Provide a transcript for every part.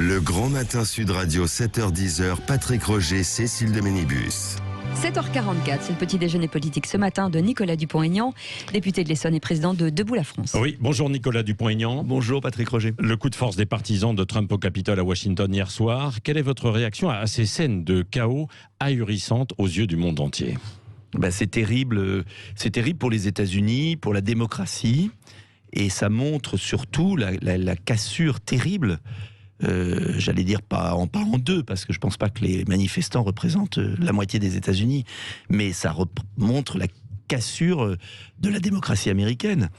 Le Grand Matin Sud Radio, 7h-10h, Patrick Roger, Cécile de Ménibus. 7h44, c'est le petit déjeuner politique ce matin de Nicolas Dupont-Aignan, député de l'Essonne et président de Debout la France. Oui, bonjour Nicolas Dupont-Aignan. Bonjour Patrick Roger. Le coup de force des partisans de Trump au Capitole à Washington hier soir. Quelle est votre réaction à ces scènes de chaos ahurissantes aux yeux du monde entier ? C'est terrible pour les États-Unis, pour la démocratie, et ça montre surtout la cassure terrible. J'allais dire pas en deux, parce que je pense pas que les manifestants représentent la moitié des États-Unis, mais ça montre la cassure de la démocratie américaine.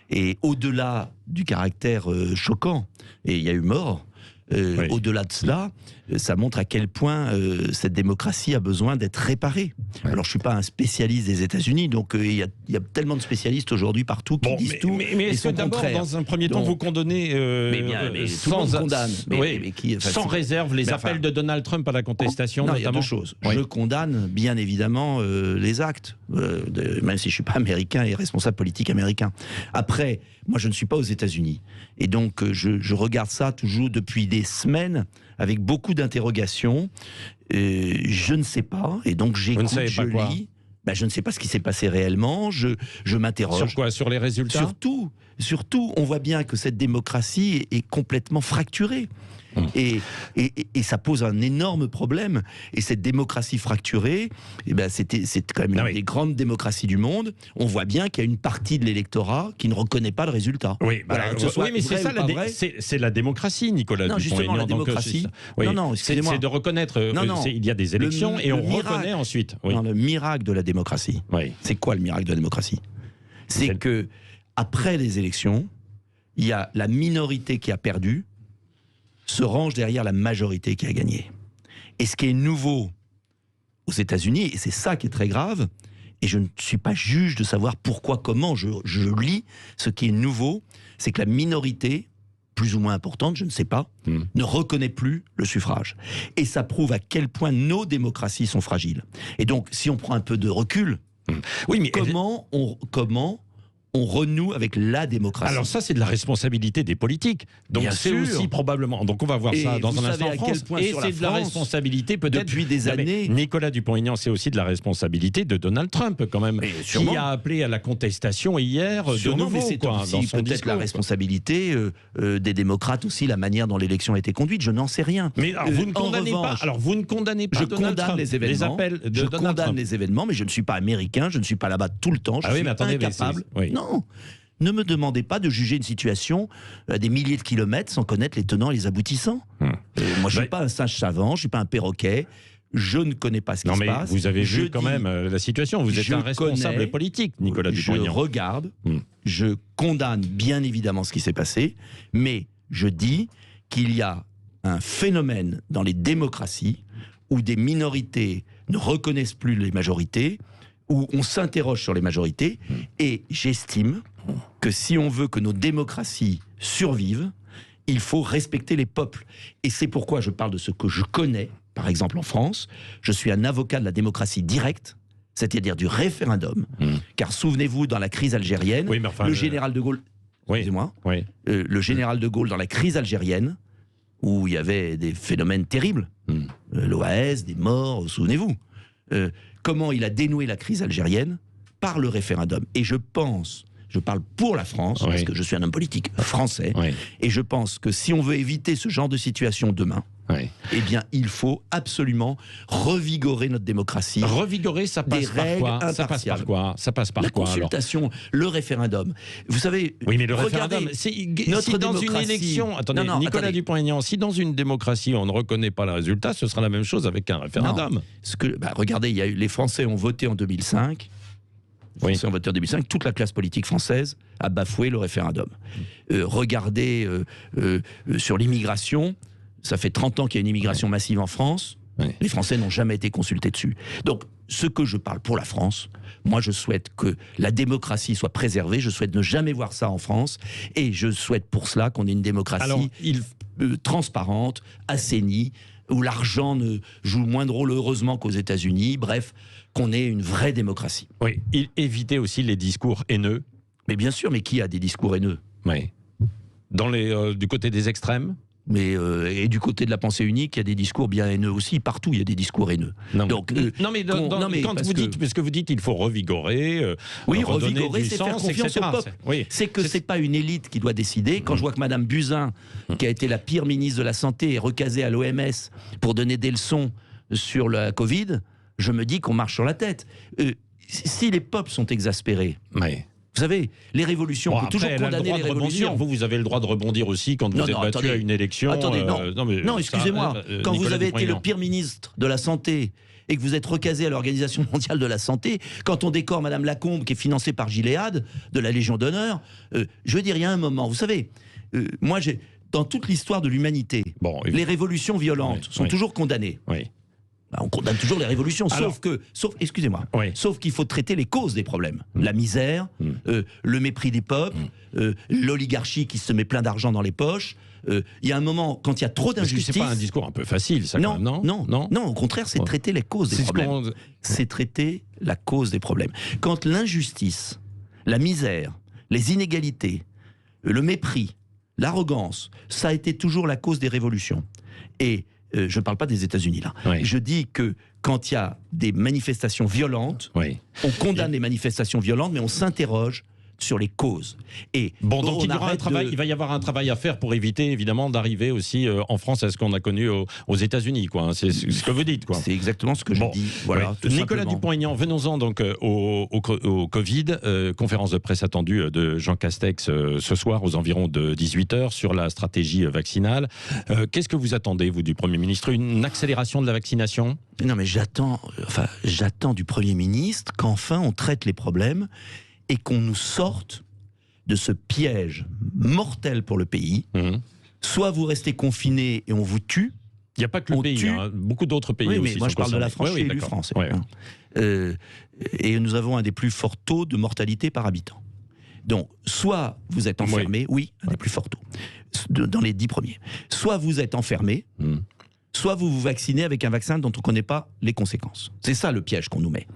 Et au-delà du caractère choquant, et il y a eu mort, oui. Au-delà de cela, ça montre à quel point cette démocratie a besoin d'être réparée. Ouais. Alors je suis pas un spécialiste des États-Unis, donc il y a tellement de spécialistes aujourd'hui partout qui disent tout. Mais est-ce que d'abord, dans un premier temps, vous condamnez tout le monde condamne, sans réserve les appels de Donald Trump à la contestation? Non, il y a deux choses. Oui. Je condamne bien évidemment les actes, même si je suis pas américain et responsable politique américain. Après, moi je ne suis pas aux États-Unis, et donc je regarde ça toujours depuis des semaines avec beaucoup d'interrogations. Je ne sais pas, et donc j'écoute, je lis. Je ne sais pas ce qui s'est passé réellement. Je m'interroge. Sur quoi? Sur les résultats? Surtout, on voit bien que cette démocratie est complètement fracturée. Et ça pose un énorme problème. Et cette démocratie fracturée, c'est quand même une des grandes démocraties du monde. On voit bien qu'il y a une partie de l'électorat qui ne reconnaît pas le résultat. Oui, mais c'est ça, c'est la démocratie, Nicolas Dupont-Aignan. Justement, la démocratie. C'est de reconnaître. Il y a des élections et on reconnaît ensuite. Oui. Le miracle de la démocratie. Oui. C'est quoi le miracle de la démocratie? C'est que après les élections, il y a la minorité qui a perdu se range derrière la majorité qui a gagné. Et ce qui est nouveau aux États-Unis, et c'est ça qui est très grave, et je ne suis pas juge de savoir pourquoi, comment, je lis ce qui est nouveau, c'est que la minorité, plus ou moins importante, je ne sais pas, ne reconnaît plus le suffrage. Et ça prouve à quel point nos démocraties sont fragiles. Et donc, si on prend un peu de recul, comment on renoue avec la démocratie. Alors ça, c'est de la responsabilité des politiques. Donc c'est aussi probablement... Donc on va voir ça dans un instant en France. Et c'est de la responsabilité peut-être... Depuis des années... Nicolas Dupont-Aignan, c'est aussi de la responsabilité de Donald Trump quand même, qui a appelé à la contestation hier de nouveau. Mais c'est aussi peut-être la responsabilité des démocrates aussi, la manière dont l'élection a été conduite. Je n'en sais rien. Mais alors, vous ne condamnez pas... Alors vous ne condamnez pas Donald Trump, les événements, les appels de je Donald condamne Trump. les événements, mais je ne suis pas américain, je ne suis pas là-bas tout le temps. Je suis incapable... Non, ne me demandez pas de juger une situation à des milliers de kilomètres sans connaître les tenants et les aboutissants. Moi, je ne suis pas un singe savant, je ne suis pas un perroquet, je ne connais pas ce qui se passe. Vous avez vu quand même la situation, vous êtes un responsable politique, Nicolas Dupont-Aignan. Je regarde, je condamne bien évidemment ce qui s'est passé, mais je dis qu'il y a un phénomène dans les démocraties où des minorités ne reconnaissent plus les majorités, où on s'interroge sur les majorités, et j'estime que si on veut que nos démocraties survivent, il faut respecter les peuples. Et c'est pourquoi je parle de ce que je connais, par exemple en France. Je suis un avocat de la démocratie directe, c'est-à-dire du référendum, car souvenez-vous, dans la crise algérienne, le général de Gaulle... Excusez-moi, le général de Gaulle, dans la crise algérienne, où il y avait des phénomènes terribles, l'OAS, des morts, souvenez-vous, comment il a dénoué la crise algérienne par le référendum. Et je parle pour la France, parce que je suis un homme politique français, et je pense que si on veut éviter ce genre de situation demain, eh bien, il faut absolument revigorer notre démocratie. Revigorer, ça passe par quoi? Ça passe par quoi? Ça passe par quoi? La consultation, le référendum. Vous savez... Oui, mais le référendum, si dans une élection... Attendez, Nicolas Dupont-Aignan, si dans une démocratie, on ne reconnaît pas le résultat, ce sera la même chose avec un référendum. Regardez, les Français ont voté en 2005... en voté en 2005, toute la classe politique française a bafoué le référendum. Regardez sur l'immigration, ça fait 30 ans qu'il y a une immigration massive en France, les Français n'ont jamais été consultés dessus. Donc, ce que je parle pour la France, moi je souhaite que la démocratie soit préservée, je souhaite ne jamais voir ça en France, et je souhaite pour cela qu'on ait une démocratie transparente, assainie, où l'argent ne joue moins de rôle, heureusement, qu'aux États-Unis. Bref, qu'on ait une vraie démocratie. Oui, éviter aussi les discours haineux. Mais bien sûr, mais qui a des discours haineux? Du côté des extrêmes? Mais et du côté de la pensée unique, il y a des discours bien haineux aussi. Partout, il y a des discours haineux. Quand vous dites, parce que vous dites, il faut revigorer, revigorer, c'est faire confiance au peuple. Oui, c'est que c'est pas une élite qui doit décider. Quand je vois que Madame Buzyn, qui a été la pire ministre de la Santé, est recasée à l'OMS pour donner des leçons sur la Covid, je me dis qu'on marche sur la tête. Si les peuples sont exaspérés. Ouais. Vous savez, les révolutions, on peut toujours condamner les révolutions. Vous avez le droit de rebondir aussi quand vous êtes battu à une élection. Attendez, non, excusez-moi. Quand vous avez été le pire ministre de la Santé et que vous êtes recasé à l'Organisation mondiale de la santé, quand on décore Madame Lacombe, qui est financée par Gilead, de la Légion d'honneur, je veux dire, il y a un moment, vous savez, moi, dans toute l'histoire de l'humanité, les révolutions violentes sont toujours condamnées. Oui. On condamne toujours les révolutions, sauf qu'il faut traiter les causes des problèmes. La misère, le mépris des peuples, l'oligarchie qui se met plein d'argent dans les poches. Il y a un moment, quand il y a trop d'injustice... C'est pas un discours un peu facile, ça, quand même, non, au contraire, c'est traiter les causes des problèmes. C'est traiter la cause des problèmes. Quand l'injustice, la misère, les inégalités, le mépris, l'arrogance, ça a été toujours la cause des révolutions. Et je ne parle pas des États-Unis là. Oui. Je dis que quand il y a des manifestations violentes, on condamne les manifestations violentes, mais on s'interroge sur les causes. Et donc il va y avoir un travail à faire pour éviter évidemment d'arriver aussi en France à ce qu'on a connu aux États-Unis, quoi. C'est ce que vous dites, quoi. C'est exactement ce que je dis. Voilà. Nicolas Dupont-Aignan, venons-en donc au Covid. Conférence de presse attendue de Jean Castex ce soir aux environs de 18h sur la stratégie vaccinale. Qu'est-ce que vous attendez, vous, du Premier ministre? Une accélération de la vaccination? Non, mais j'attends du Premier ministre qu'enfin on traite les problèmes et qu'on nous sorte de ce piège mortel pour le pays. Soit vous restez confinés et on vous tue. Il n'y a pas que le pays, beaucoup d'autres pays aussi. Mais moi je parle de la France, je suis élu français. Et nous avons un des plus forts taux de mortalité par habitant. Donc, soit vous êtes enfermé, un des plus forts taux, dans les 10 premiers. Soit vous êtes enfermé, soit vous vous vaccinez avec un vaccin dont on ne connaît pas les conséquences. C'est ça le piège qu'on nous met.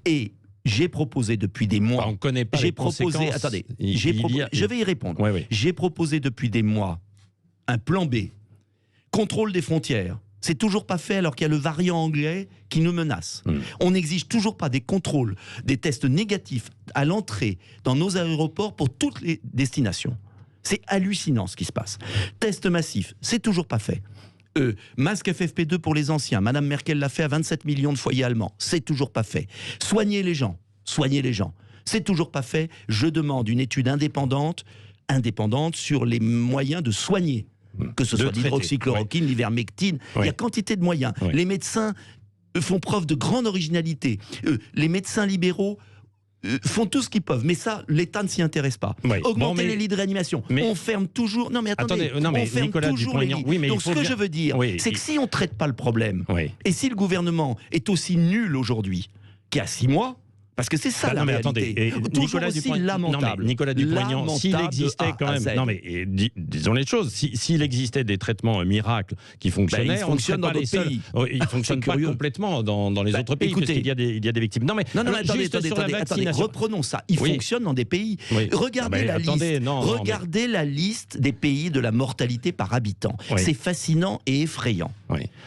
Et j'ai proposé depuis des mois... on ne connaît pas les conséquences. Attendez, je vais y répondre. J'ai proposé depuis des mois un plan B. Contrôle des frontières. C'est toujours pas fait alors qu'il y a le variant anglais qui nous menace. On n'exige toujours pas des contrôles, des tests négatifs à l'entrée dans nos aéroports pour toutes les destinations. C'est hallucinant ce qui se passe. Test massif, c'est toujours pas fait. Masque FFP2 pour les anciens, Madame Merkel l'a fait à 27 millions de foyers allemands, c'est toujours pas fait. Soignez les gens, c'est toujours pas fait. Je demande une étude indépendante sur les moyens de soigner, que ce soit l'hydroxychloroquine, l'ivermectine, il y a quantité de moyens. Les médecins font preuve de grande originalité, les médecins libéraux font tout ce qu'ils peuvent, mais ça, l'État ne s'y intéresse pas. Augmenter les lits de réanimation, on ferme toujours... Non mais attendez, on ferme Nicolas toujours les lits. Donc ce que je veux dire, c'est que si on ne traite pas le problème, et si le gouvernement est aussi nul aujourd'hui qu'il y a 6 mois, parce que c'est ça la réalité. Nicolas Dupont-Aignan, s'il existait quand même... disons les choses, s'il existait des traitements miracles qui fonctionnaient, ils fonctionnent dans d'autres pays. Ils ne fonctionnent pas complètement dans les autres pays, parce qu'il y a des victimes. Attendez, reprenons ça. Ils fonctionnent dans des pays. Regardez la liste des pays de la mortalité par habitant. C'est fascinant et effrayant.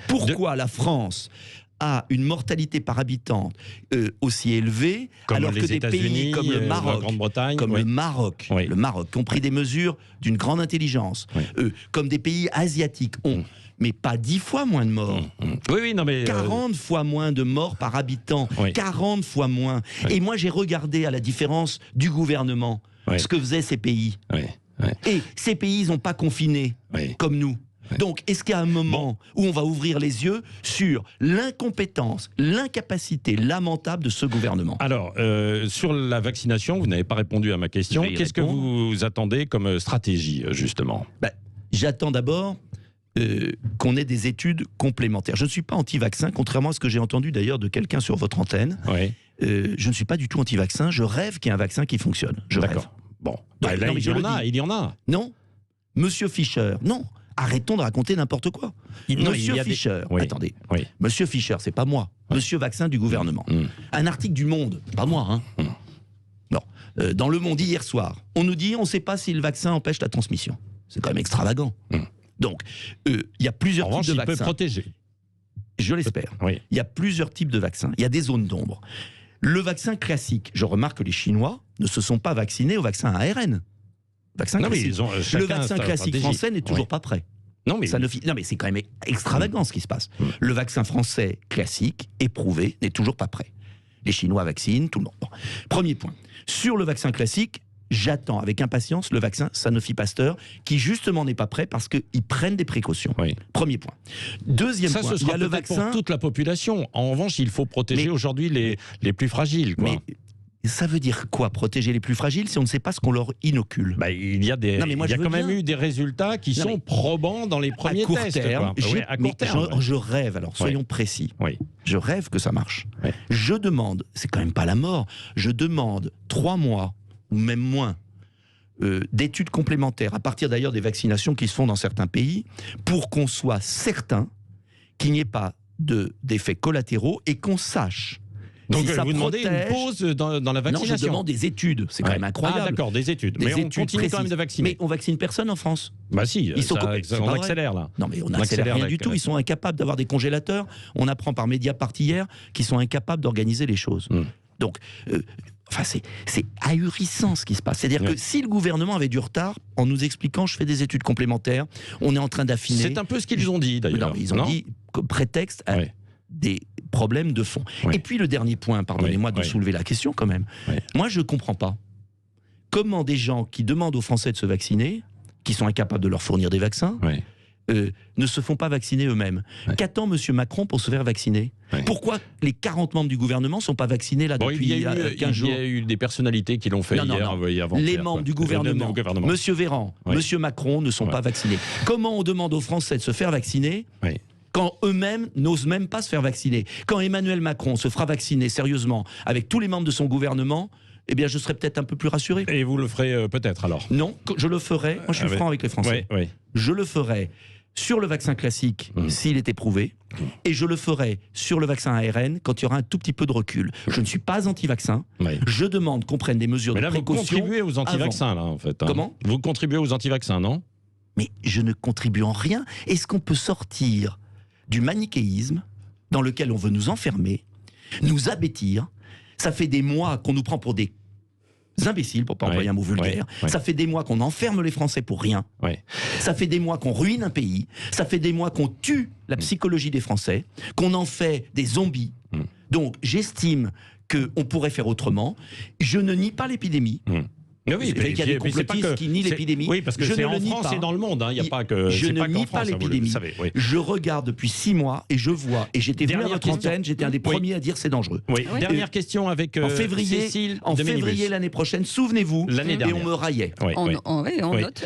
Pourquoi la France a une mortalité par habitant aussi élevée, alors que des pays comme le Maroc, le Maroc, qui ont pris des mesures d'une grande intelligence, comme des pays asiatiques ont, mais pas 10 fois moins de morts. 40 fois moins de morts par habitant, 40 fois moins. Et moi j'ai regardé, à la différence du gouvernement, ce que faisaient ces pays. Et ces pays, ils n'ont pas confiné comme nous. Donc, est-ce qu'il y a un moment où on va ouvrir les yeux sur l'incompétence, l'incapacité lamentable de ce gouvernement? Alors, sur la vaccination, vous n'avez pas répondu à ma question. Qu'est-ce que vous attendez comme stratégie, justement? J'attends d'abord qu'on ait des études complémentaires. Je ne suis pas anti-vaccin, contrairement à ce que j'ai entendu d'ailleurs de quelqu'un sur votre antenne. Je ne suis pas du tout anti-vaccin. Je rêve qu'il y ait un vaccin qui fonctionne. Je rêve. Il y en a. Non. Monsieur Fischer, non. Arrêtons de raconter n'importe quoi. Monsieur Fischer, attendez. Monsieur Fischer, c'est pas moi. Monsieur Vaccin du gouvernement. Un article du Monde, pas moi. Dans Le Monde hier soir, on nous dit on ne sait pas si le vaccin empêche la transmission. C'est quand même extravagant. Donc, il y a plusieurs En revanche, types de il peut vaccins. protéger. Je l'espère. Oui. Il y a plusieurs types de vaccins. Il y a des zones d'ombre. Le vaccin classique, je remarque que les Chinois ne se sont pas vaccinés au vaccin ARN. Vaccin Non, mais classique. ils ont, Le chacun vaccin sa classique stratégie. français n'est toujours Oui. pas prêt. Non, mais Non, mais c'est quand même extravagant ce qui se passe. Le vaccin français classique, éprouvé, n'est toujours pas prêt. Les Chinois vaccinent, tout le monde. Bon. Premier point. Sur le vaccin classique, j'attends avec impatience le vaccin Sanofi-Pasteur, qui justement n'est pas prêt parce qu'ils prennent des précautions. Oui. Premier point. Deuxième ça, point, ce il y sera a le peut-être vaccin... pour toute la population. En revanche, il faut protéger Mais- aujourd'hui les plus fragiles. Quoi. Mais ça veut dire quoi, protéger les plus fragiles, si on ne sait pas ce qu'on leur inocule? Bah, il y a, Non, mais moi, il y a je veux quand même bien. eu des résultats qui Non, sont mais- probants dans les premiers à court tests. terme, Quoi. Ouais, à court terme. je rêve, alors soyons précis. Oui. Je rêve que ça marche. Ouais. Je demande, c'est quand même pas la mort, je demande 3 mois, ou même moins, d'études complémentaires, à partir d'ailleurs des vaccinations qui se font dans certains pays, pour qu'on soit certain qu'il n'y ait pas d'effets collatéraux et qu'on sache. Donc, si ça vous demandez une protège- pause dans la Non, vaccination. je demande des études, c'est quand Ouais. même incroyable. Ah, d'accord, des études. Des Mais on études continue quand même précises. de vacciner. Mais on vaccine personne en France. Bah si, Ils sont c'est on pas vrai. accélère là. Non mais on On accélère n'accélère rien la- du tout, ils sont incapables d'avoir des congélateurs. On apprend par Mediapart hier qu'ils sont incapables d'organiser les choses. Donc, enfin c'est ahurissant ce qui se passe. C'est-à-dire Ouais. que si le gouvernement avait du retard, en nous expliquant je fais des études complémentaires, on est en train d'affiner. C'est un peu ce qu'ils ont dit d'ailleurs. Non, mais ils ont dit comme prétexte à Ouais. des problèmes de fond. Ouais. Et puis le dernier point, pardonnez-moi de Ouais. soulever la question quand même. Ouais. Moi je ne comprends pas comment des gens qui demandent aux Français de se vacciner, qui sont incapables de leur fournir des vaccins, Ouais. ne se font pas vacciner eux-mêmes. Ouais. Qu'attend M. Macron pour se faire vacciner? Ouais. Pourquoi les 40 membres du gouvernement ne sont pas vaccinés là Bon, depuis il y a 15 jours? eu des personnalités qui l'ont fait Non, non, hier, non. oui, avant-hier, Les quoi. membres du gouvernement, M. Véran, Ouais. M. Macron ne sont Ouais. pas vaccinés. Comment on demande aux Français de se faire vacciner Ouais. quand eux-mêmes n'osent même pas se faire vacciner? Quand Emmanuel Macron se fera vacciner sérieusement avec tous les membres de son gouvernement, eh bien je serai peut-être un peu plus rassuré. Et vous le ferez peut-être alors. Non, je le ferai, moi je suis Ah ouais. franc avec les Français. Oui, oui. Je le ferai sur le vaccin classique, s'il est éprouvé, et je le ferai sur le vaccin ARN quand il y aura un tout petit peu de recul. Je ne suis pas anti-vaccin, Oui. je demande qu'on prenne des mesures Mais de là, vous précaution. contribuez aux anti-vaccins, là, en fait. hein. Comment? Vous contribuez aux anti-vaccins, non? Mais je ne contribue en rien. Est-ce qu'on peut sortir du manichéisme dans lequel on veut nous enfermer, nous abêtir? Ça fait des mois qu'on nous prend pour des imbéciles, pour pas employer un mot vulgaire. ouais. Ça fait des mois qu'on enferme les Français pour rien. Oui. Ça fait des mois qu'on ruine un pays. Ça fait des mois qu'on tue la psychologie des Français, qu'on en fait des zombies. Donc j'estime qu'on pourrait faire autrement. Je ne nie pas l'épidémie. Mais oui, C'est vrai qu'il y a des mais c'est pas complotistes que- qui nient c'est- l'épidémie. Oui, parce que Je c'est ne en le nie France pas. et dans le monde. Il n'y a pas que. Je c'est ne pas qu'en nie France, pas hein, vous le l'épidémie. savez, oui. Je regarde depuis 6 mois et je vois, et j'étais venu à Dernière votre question. antenne, j'étais un des Oui. premiers à dire c'est dangereux. Oui. Oui. Dernière question avec En février, Cécile de Ménibus. l'année prochaine, souvenez-vous, L'année et dernière. on me raillait. Oui, oui. On Oui. note.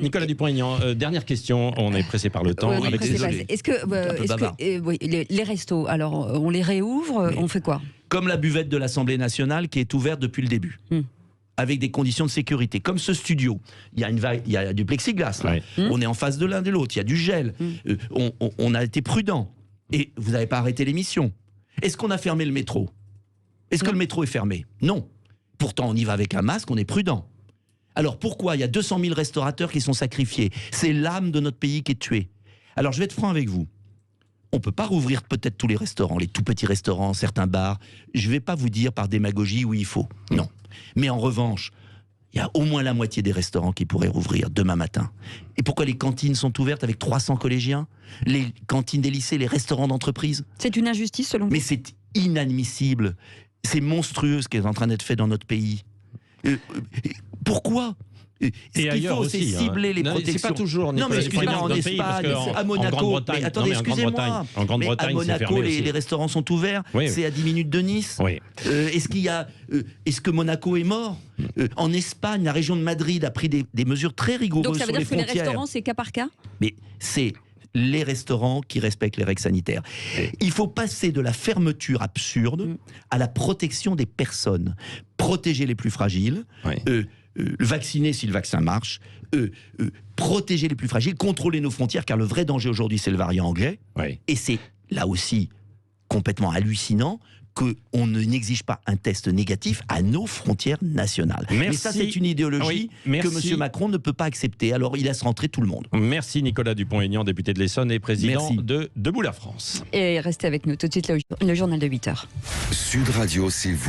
Nicolas Dupont-Aignan, dernière question. On est pressé par le temps. Oui, oui, avec pressé Cécile. pas. Est-ce que, Un peu bavard. oui, les restos, alors on les réouvre, on fait quoi? Comme la buvette de l'Assemblée nationale qui est ouverte depuis le début. Avec des conditions de sécurité. Comme ce studio, il y a du plexiglas, là. Ouais. On est en face de l'un de l'autre, il y a du gel. On a été prudent. Et vous n'avez pas arrêté l'émission. Est-ce qu'on a fermé le métro? Est-ce que le métro est fermé? Non. Pourtant, on y va avec un masque, on est prudent. Alors pourquoi il y a 200 000 restaurateurs qui sont sacrifiés? C'est l'âme de notre pays qui est tuée. Alors je vais être franc avec vous. On ne peut pas rouvrir peut-être tous les restaurants, les tout petits restaurants, certains bars. Je ne vais pas vous dire par démagogie où il faut. Non. Mais en revanche, il y a au moins la moitié des restaurants qui pourraient rouvrir demain matin. Et pourquoi les cantines sont ouvertes avec 300 collégiens? Les cantines des lycées, les restaurants d'entreprise? C'est une injustice selon vous? Mais c'est inadmissible. C'est monstrueux ce qui est en train d'être fait dans notre pays. Pourquoi? Ce qu'il ailleurs faut, aussi, c'est cibler les Non, protections. C'est pas toujours. Non, mais Nicolas excusez-moi, Dupont-Aignan, en dans le pays, parce Espagne, que à Monaco. Grande-Bretagne, Mais attendez, non, mais en excusez-moi. En Grande-Bretagne, Mais à c'est Monaco, fermé aussi. les restaurants sont ouverts. Oui, C'est à 10 minutes de Nice. Oui. Est-ce que Monaco est mort? En Espagne, la région de Madrid a pris des mesures très rigoureuses Donc ça veut sur les dire que les frontières. restaurants, c'est cas par cas? Mais c'est les restaurants qui respectent les règles sanitaires. Il faut passer de la fermeture absurde à la protection des personnes. Protéger les plus fragiles, Oui. vacciner si le vaccin marche, protéger les plus fragiles, contrôler nos frontières, car le vrai danger aujourd'hui, c'est le variant anglais. Oui. Et c'est là aussi complètement hallucinant qu'on n'exige pas un test négatif à nos frontières nationales. Mais ça, c'est une idéologie que M. Macron ne peut pas accepter. Alors, il laisse rentrer tout le monde. Merci Nicolas Dupont-Aignan, député de l'Essonne et président de Debout la France. Et restez avec nous tout de suite le journal de 8h. Sud Radio, c'est vous.